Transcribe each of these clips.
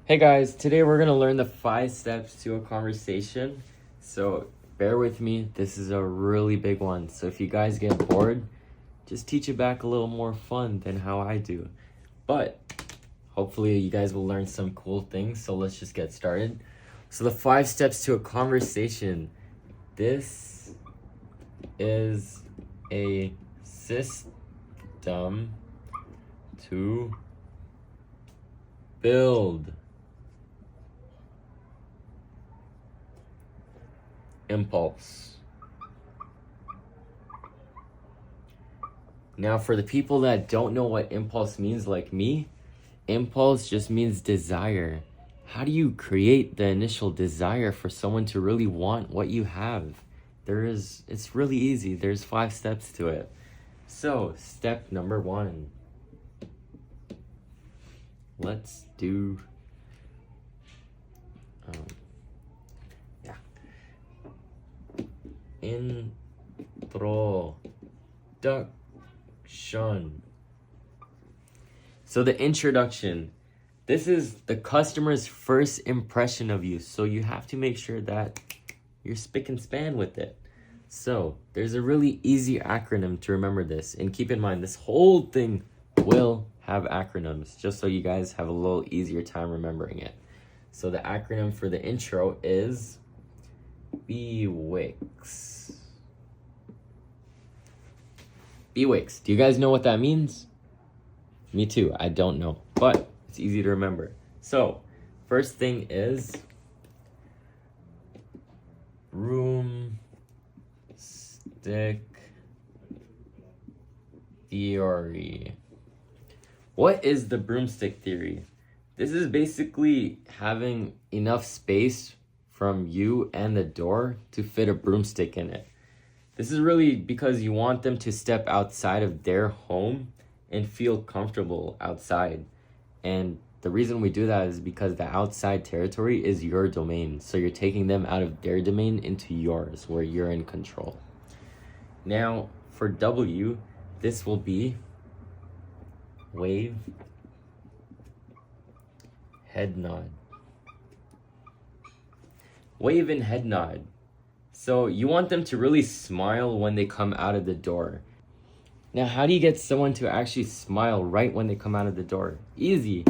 Hey guys, today we're going to learn the 5 steps to a conversation. So bear with me, this is a really big one. So if you guys get bored, just teach it back a little more fun than how I do. But hopefully you guys will learn some cool things. So let's just get started. So the 5 steps to a conversation. This is a system to build impulse. Now, for the people that don't know what impulse means, like me, impulse just means desire. How do you create the initial desire for someone to really want what you have? It's really easy. There's 5 steps to it. So, step number 1. Let's do, introduction. So the introduction, this is the customer's first impression of you. So you have to make sure that you're spick and span with it. So there's a really easy acronym to remember this. And keep in mind, this whole thing will have acronyms, just so you guys have a little easier time remembering it. So the acronym for the intro is BWICS. BWICS. Do you guys know what that means? Me too. I don't know, but it's easy to remember. So, first thing is broomstick theory. What is the broomstick theory? This is basically having enough space from you and the door to fit a broomstick in it. This is really because you want them to step outside of their home and feel comfortable outside. And the reason we do that is because the outside territory is your domain. So you're taking them out of their domain into yours, where you're in control. Now, for W, this will be wave, head nod. Wave and head nod. So you want them to really smile when they come out of the door. Now, how do you get someone to actually smile right when they come out of the door? Easy.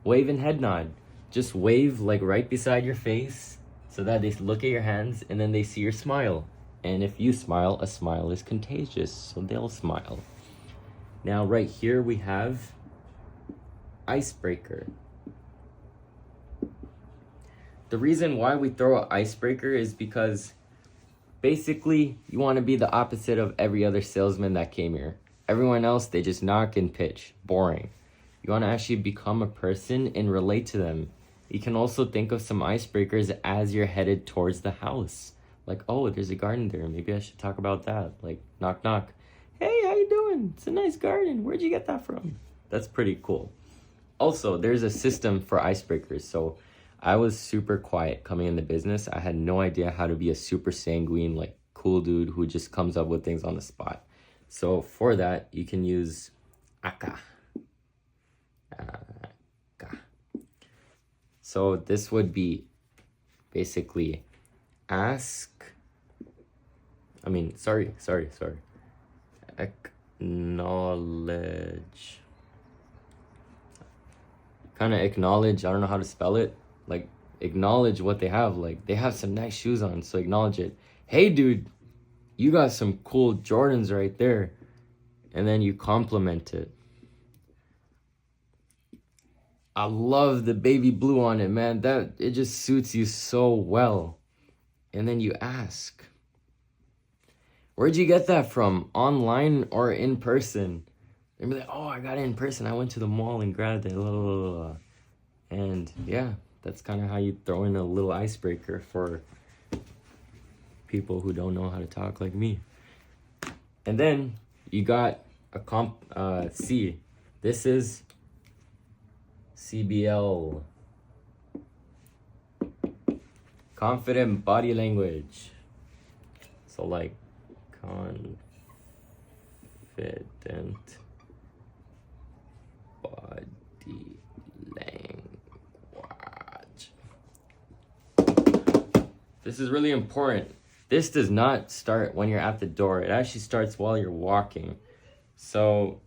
Wave and head nod. Just wave like right beside your face so that they look at your hands and then they see your smile. And if you smile, a smile is contagious, so they'll smile. Now, right here we have icebreaker. The reason why we throw an icebreaker is because basically, you want to be the opposite of every other salesman that came here. Everyone else, they just knock and pitch. Boring. You want to actually become a person and relate to them. You can also think of some icebreakers as you're headed towards the house. Like, oh, there's a garden there. Maybe I should talk about that. Like, knock, knock. Hey, how you doing? It's a nice garden. Where'd you get that from? That's pretty cool. Also, there's a system for icebreakers. So I was super quiet coming in the business. I had no idea how to be a super sanguine, like cool dude who just comes up with things on the spot. So for that, you can use aka. So this would be basically acknowledge. Kind of acknowledge, I don't know how to spell it. Like, acknowledge what they have. Like, they have some nice shoes on, so acknowledge it. Hey, dude, you got some cool Jordans right there. And then you compliment it. I love the baby blue on it, man. It just suits you so well. And then you ask, where'd you get that from? Online or in person? They'd be like, oh, I got it in person. I went to the mall and grabbed it. And yeah, that's kind of how you throw in a little icebreaker for people who don't know how to talk like me. And then you got a C. This is CBL. Confident body language. So like confident body language. This is really important. This does not start when you're at the door. It actually starts while you're walking. So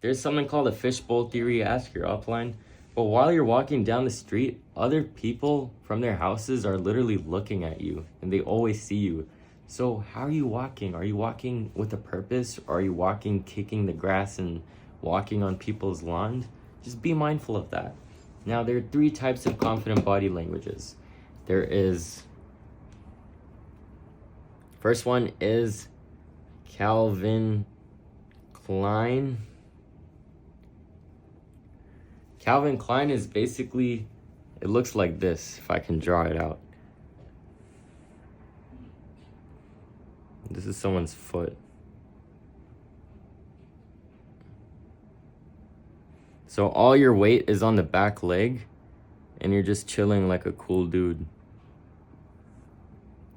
there's something called a fishbowl theory. Ask your upline. But while you're walking down the street, other people from their houses are literally looking at you and they always see you. So how are you walking? Are you walking with a purpose? Or are you walking kicking the grass and walking on people's lawns? Just be mindful of that. Now, there are 3 types of confident body languages. First one is Calvin Klein. Calvin Klein is basically, it looks like this, if I can draw it out. This is someone's foot. So all your weight is on the back leg, and you're just chilling like a cool dude.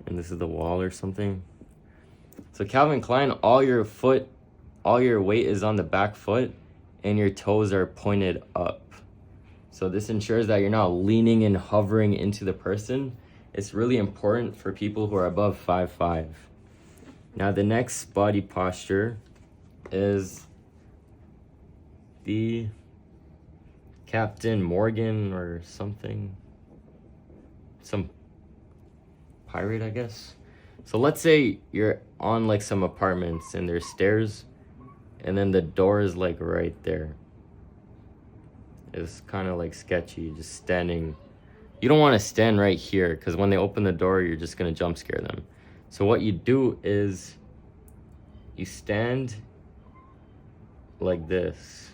And this is the wall or something. So Calvin Klein, all your weight is on the back foot, and your toes are pointed up. So this ensures that you're not leaning and hovering into the person. It's really important for people who are above 5'5". Now the next body posture is the Captain Morgan or something. Some pirate, I guess. So let's say you're on like some apartments and there's stairs and then the door is like right there. It's kind of like sketchy, just standing. You don't want to stand right here because when they open the door, you're just going to jump scare them. So what you do is you stand like this.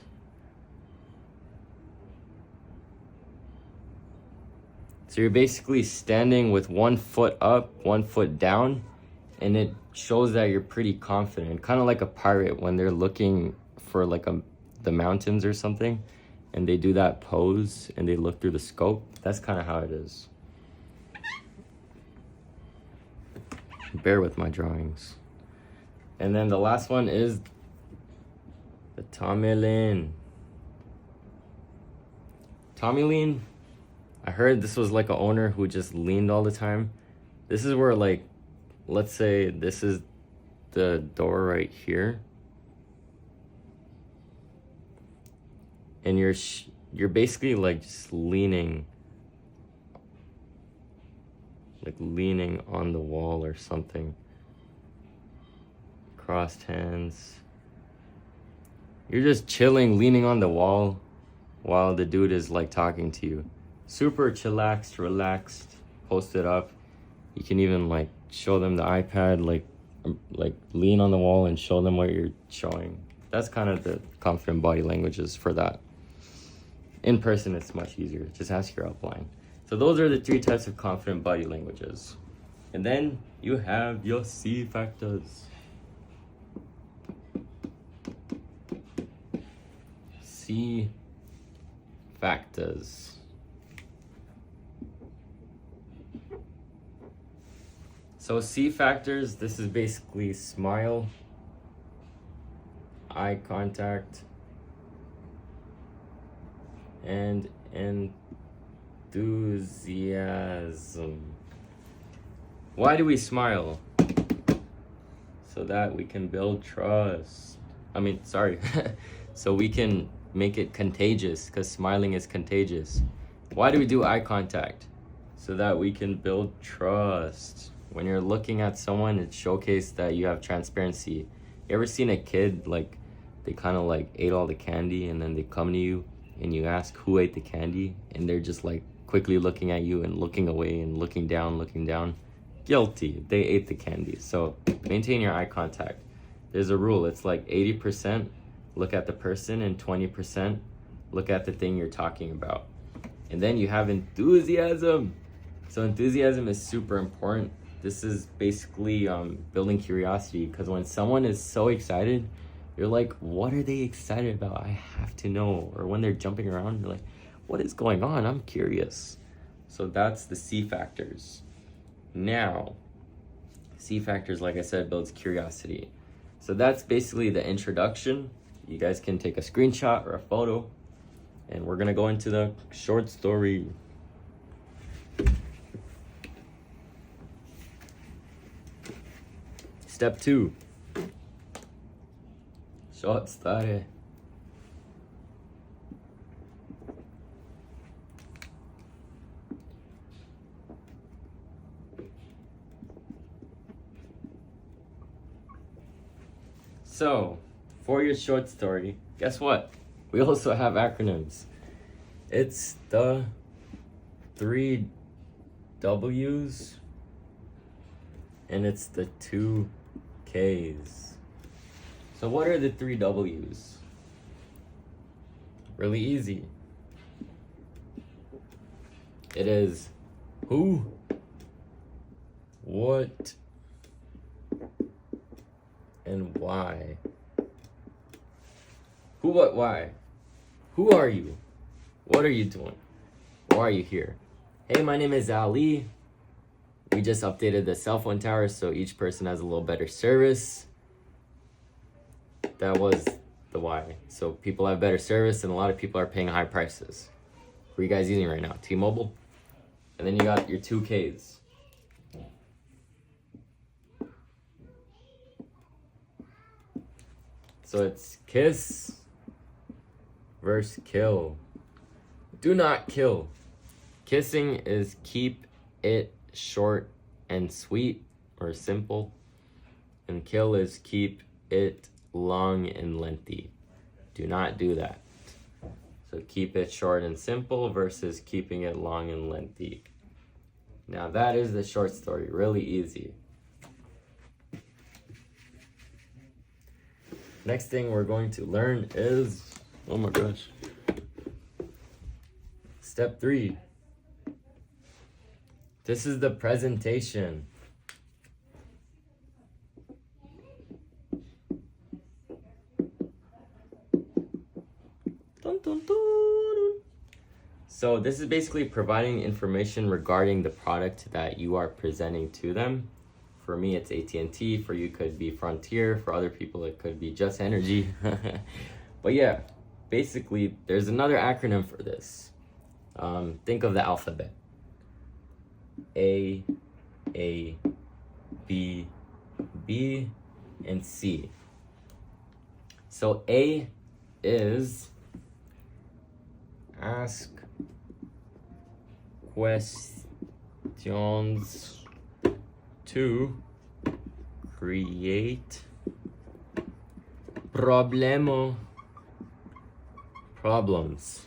So you're basically standing with 1 foot up, 1 foot down, and it shows that you're pretty confident, kind of like a pirate when they're looking for like the mountains or something, and they do that pose and they look through the scope. That's kind of how it is. Bear with my drawings. And then the last one is the Tommy Lin. Tommy Lean, I heard this was like an owner who just leaned all the time. This is where, like, let's say this is the door right here. And you're basically like just leaning on the wall or something. Crossed hands. You're just chilling, leaning on the wall while the dude is like talking to you. Super chillaxed, relaxed, post it up. You can even like show them the iPad, like lean on the wall and show them what you're showing. That's kind of the confident body languages for that. In person, it's much easier. Just ask your upline. So those are the 3 types of confident body languages. And then you have your C factors. C factors. So C factors, this is basically smile, eye contact, and enthusiasm. Why do we smile? So that we can build trust. So we can make it contagious, because smiling is contagious. Why do we do eye contact? So that we can build trust. When you're looking at someone, it showcases that you have transparency. You ever seen a kid, like, they kind of like ate all the candy and then they come to you and you ask who ate the candy, and they're just like quickly looking at you and looking away and looking down. Guilty. They ate the candy. So maintain your eye contact. There's a rule. It's like 80% look at the person and 20% look at the thing you're talking about. And then you have enthusiasm. So enthusiasm is super important. This is basically building curiosity, because when someone is so excited, you're like, what are they excited about? I have to know. Or when they're jumping around, you're like, what is going on? I'm curious. So that's the C factors. Now, C factors, like I said, builds curiosity. So that's basically the introduction. You guys can take a screenshot or a photo, and we're gonna go into the short story. step 2. Short stare. So, for your short story, guess what? We also have acronyms. It's the 3 W's and it's the 2 K's. So what are the 3 W's? Really easy. It is who, what, and why. Who, what, why? Who are you? What are you doing? Why are you here? Hey, my name is Ali. We just updated the cell phone tower so each person has a little better service. That was the why. So people have better service and a lot of people are paying high prices. Who are you guys using right now? T-Mobile? And then you got your 2 Ks. So it's kiss versus kill. Do not kill. Kissing is keep it short and sweet or simple. And kill is keep it long and lengthy. Do not do that. So keep it short and simple versus keeping it long and lengthy. Now that is the short story. Really easy. Next thing we're going to learn is, oh my gosh, step 3. This is the presentation. Dun, dun, dun. So this is basically providing information regarding the product that you are presenting to them. For me, it's AT&T. For you, could be Frontier. For other people, it could be Just Energy. But yeah, basically, there's another acronym for this. Think of the alphabet. A, B, and C. So A is ask questions to create problems.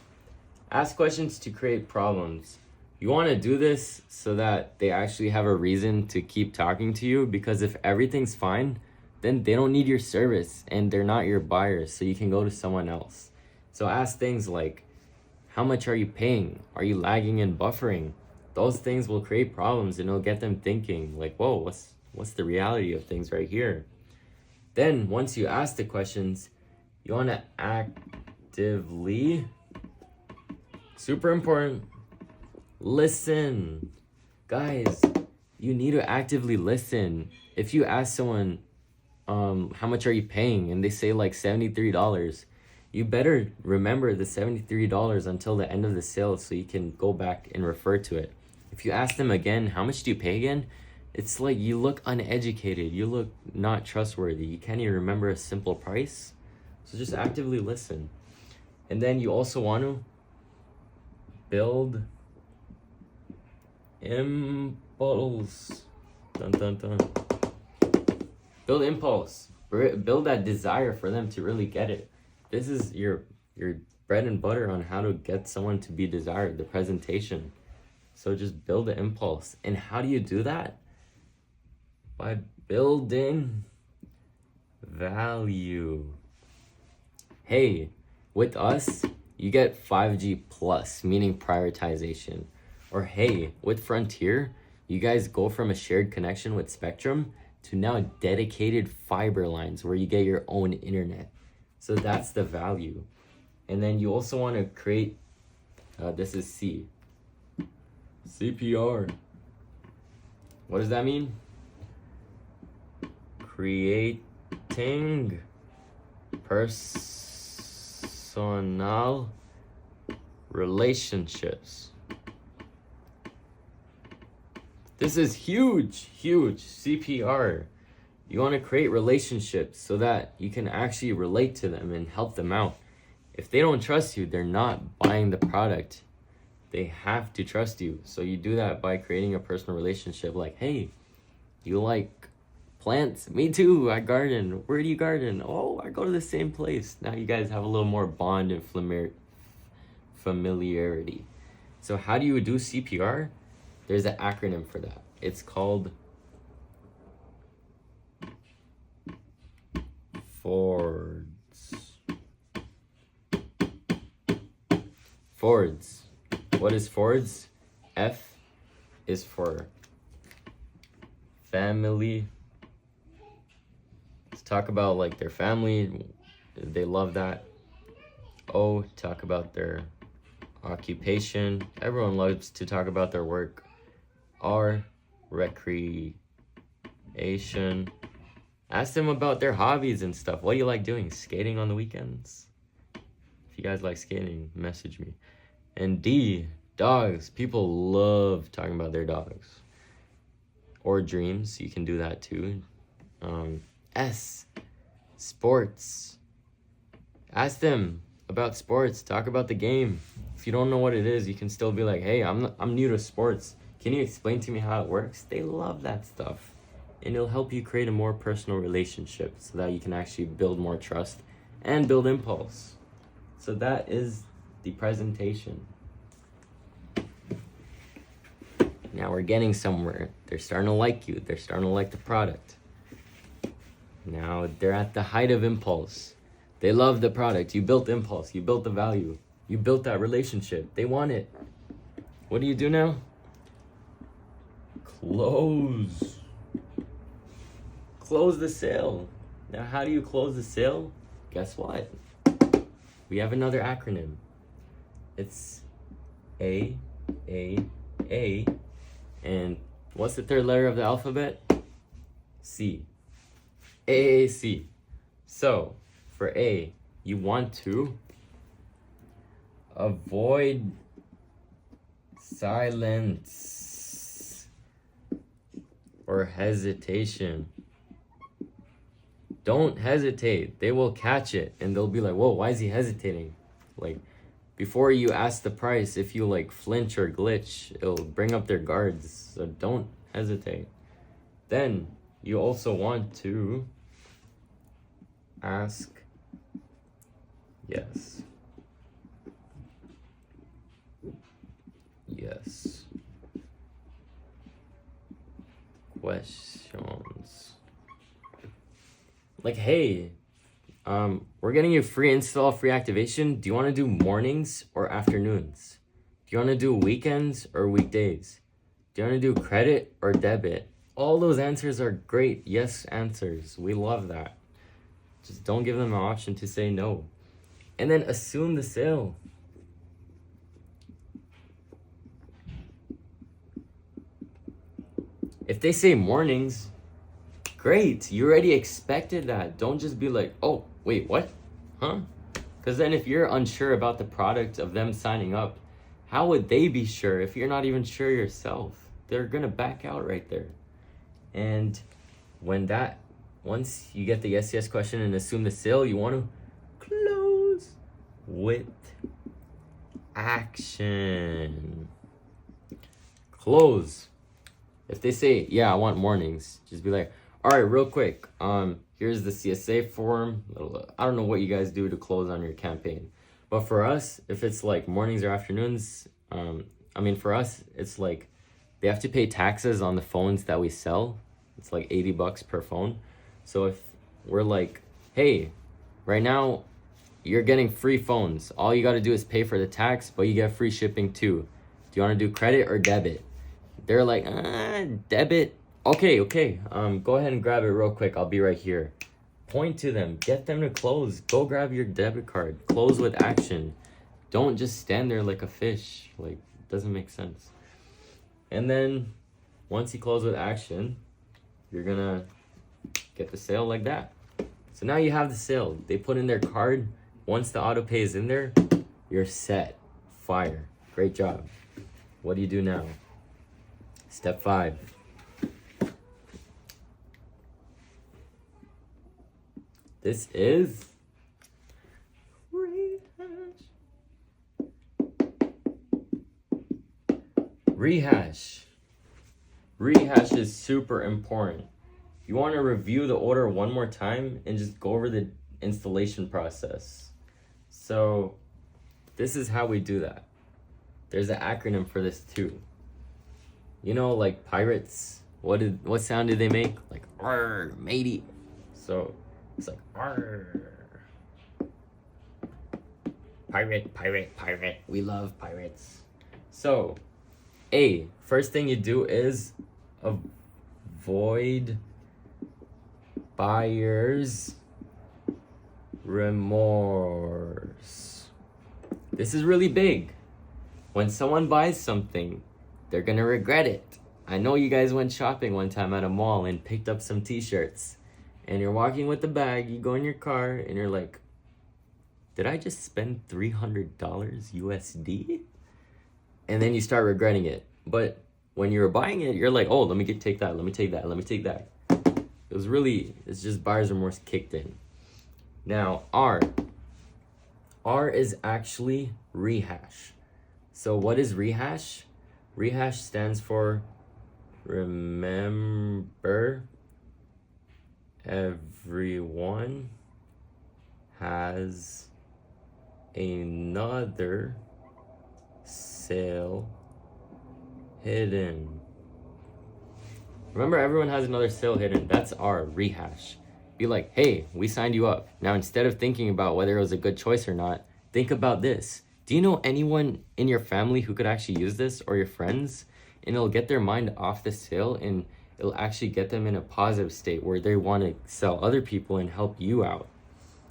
Ask questions to create problems. You want to do this so that they actually have a reason to keep talking to you, because if everything's fine, then they don't need your service and they're not your buyers, so you can go to someone else. So ask things like, how much are you paying? Are you lagging and buffering? Those things will create problems and it'll get them thinking like, whoa, what's the reality of things right here? Then once you ask the questions, you want to actively, super important, listen. Guys, you need to actively listen. If you ask someone, how much are you paying? And they say like $73. You better remember the $73 until the end of the sale so you can go back and refer to it. If you ask them again, how much do you pay again? It's like you look uneducated. You look not trustworthy. You can't even remember a simple price. So just actively listen. And then you also want to build impulse. Dun, dun, dun. Build impulse. Build that desire for them to really get it. This is your bread and butter on how to get someone to be desired, the presentation. So just build the impulse. And how do you do that? By building value. Hey, with us, you get 5G plus, meaning prioritization. Or hey, with Frontier, you guys go from a shared connection with Spectrum to now dedicated fiber lines where you get your own internet. So that's the value. And then you also want to create, this is C. CPR. What does that mean? Creating personal relationships. This is huge, huge. CPR. You want to create relationships so that you can actually relate to them and help them out. If they don't trust you, they're not buying the product. They have to trust you. So you do that by creating a personal relationship. Like, hey, you like plants? Me too. I garden. Where do you garden? Oh, I go to the same place. Now you guys have a little more bond and familiarity. So how do you do CPR? There's an acronym for that. It's called Fords. What is Fords? F is for family. Let's talk about like their family. They love that. O, talk about their occupation. Everyone loves to talk about their work. R, recreation. Ask them about their hobbies and stuff. What do you like doing? Skating on the weekends? If you guys like skating, message me. And D, dogs. People love talking about their dogs. Or dreams. You can do that too. S, sports. Ask them about sports. Talk about the game. If you don't know what it is, you can still be like, hey, I'm new to sports. Can you explain to me how it works? They love that stuff. And it'll help you create a more personal relationship so that you can actually build more trust and build impulse. So that is the presentation. Now we're getting somewhere. They're starting to like you. They're starting to like the product. Now they're at the height of impulse. They love the product. You built impulse. You built the value. You built that relationship. They want it. What do you do now? Close. Close the sale. Now, how do you close the sale? Guess what? We have another acronym. It's A. And what's the third letter of the alphabet? C. AAC. So, for A, you want to avoid silence or hesitation. Don't hesitate. They will catch it and they'll be like, whoa, why is he hesitating? Like, before you ask the price, if you like flinch or glitch, it'll bring up their guards. So don't hesitate. Then you also want to ask yes. Questions. Like, hey, we're getting you free install, free activation. Do you want to do mornings or afternoons? Do you want to do weekends or weekdays? Do you want to do credit or debit? All those answers are great yes answers. We love that. Just don't give them an option to say no. And then assume the sale. If they say mornings, great. You already expected that. Don't just be like, oh, wait, what? Huh? Because then if you're unsure about the product of them signing up, how would they be sure if you're not even sure yourself? They're going to back out right there. And once you get the yes question and assume the sale, you want to close with action. Close. If they say, yeah, I want mornings, just be like, all right, real quick. Here's the CSA form. I don't know what you guys do to close on your campaign. But for us, if it's like mornings or afternoons, for us, it's like they have to pay taxes on the phones that we sell. It's like $80 per phone. So if we're like, hey, right now you're getting free phones. All you got to do is pay for the tax, but you get free shipping too. Do you want to do credit or debit? They're like, debit. Okay. Go ahead and grab it real quick. I'll be right here. Point to them. Get them to close. Go grab your debit card. Close with action. Don't just stand there like a fish. Like, it doesn't make sense. And then once you close with action, you're going to get the sale like that. So now you have the sale. They put in their card. Once the auto pay is in there, you're set. Fire. Great job. What do you do now? Step 5. This is rehash. Rehash. Rehash is super important. You want to review the order one more time and just go over the installation process. So this is how we do that. There's an acronym for this too. You know, like pirates, what sound did they make? Like arr, matey. So it's like arr. Pirate, pirate, pirate. We love pirates. So A, first thing you do is avoid buyer's remorse. This is really big. When someone buys something, they're gonna regret it. I know you guys went shopping one time at a mall and picked up some t-shirts, and you're walking with the bag, you go in your car and you're like, did I just spend $300 USD? And then you start regretting it. But when you were buying it, you're like, oh, let me take that, let me take that, let me take that. It's just buyer's remorse kicked in. Now, R is actually rehash. So what is rehash? Rehash stands for remember everyone has another sale hidden. Remember, everyone has another sale hidden. That's our rehash. Be like, hey, we signed you up. Now, instead of thinking about whether it was a good choice or not, think about this. Do you know anyone in your family who could actually use this, or your friends? And it'll get their mind off the sale, and it'll actually get them in a positive state where they want to sell other people and help you out.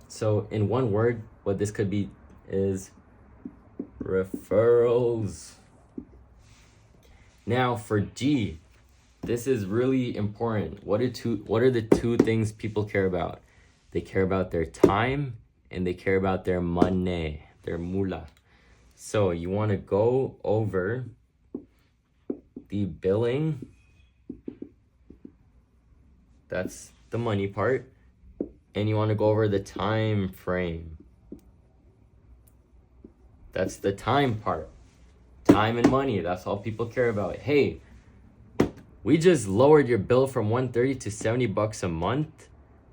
So in one word, what this could be is referrals. Now for G, this is really important. What are the two things people care about? They care about their time and they care about their money, their moolah. So you want to go over the billing. That's the money part. And you want to go over the time frame. That's the time part. Time and money, that's all people care about. Hey, we just lowered your bill from $130 to $70 a month.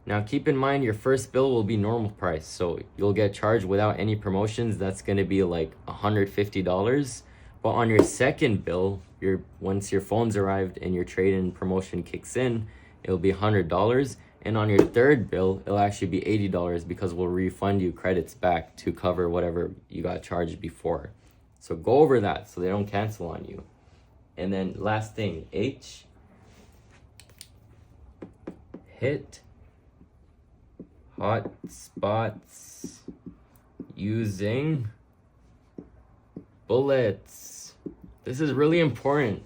Now keep in mind your first bill will be normal price, so you'll get charged without any promotions. That's gonna be like $150. But on your second bill, once your phone's arrived and your trade-in promotion kicks in, it'll be $100. And on your third bill, it'll actually be $80 because we'll refund you credits back to cover whatever you got charged before. So go over that so they don't cancel on you. And then last thing, H, hit hot spots using bullets. This is really important.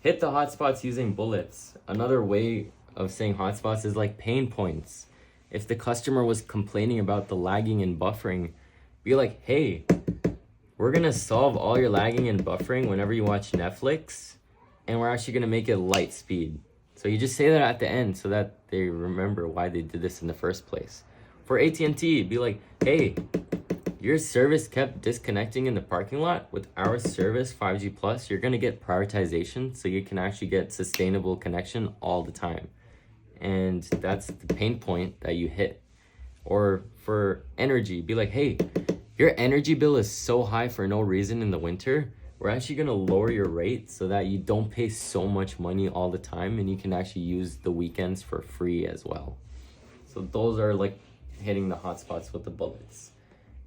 Hit the hotspots using bullets. Another way of saying hotspots is like pain points. If the customer was complaining about the lagging and buffering, be like, hey, we're gonna solve all your lagging and buffering whenever you watch Netflix, and we're actually gonna make it light speed. So you just say that at the end so that they remember why they did this in the first place. For AT&T, be like, hey, your service kept disconnecting in the parking lot. With our service 5G Plus, you're gonna get prioritization so you can actually get sustainable connection all the time. And that's the pain point that you hit. Or for energy, be like, hey, your energy bill is so high for no reason in the winter. We're actually gonna lower your rate so that you don't pay so much money all the time, and you can actually use the weekends for free as well. So those are like hitting the hotspots with the bullets.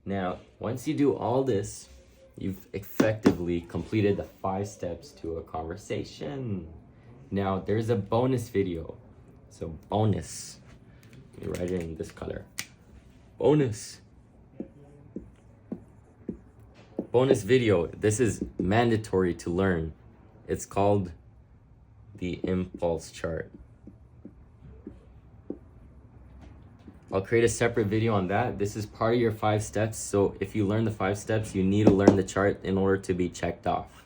Now, once you do all this, you've effectively completed the 5 steps to a conversation. Now, there's a bonus video. So bonus, let me write it in this color. Bonus video. This is mandatory to learn. It's called the impulse chart. I'll create a separate video on that. This is part of your 5 steps. So if you learn the 5 steps, you need to learn the chart in order to be checked off.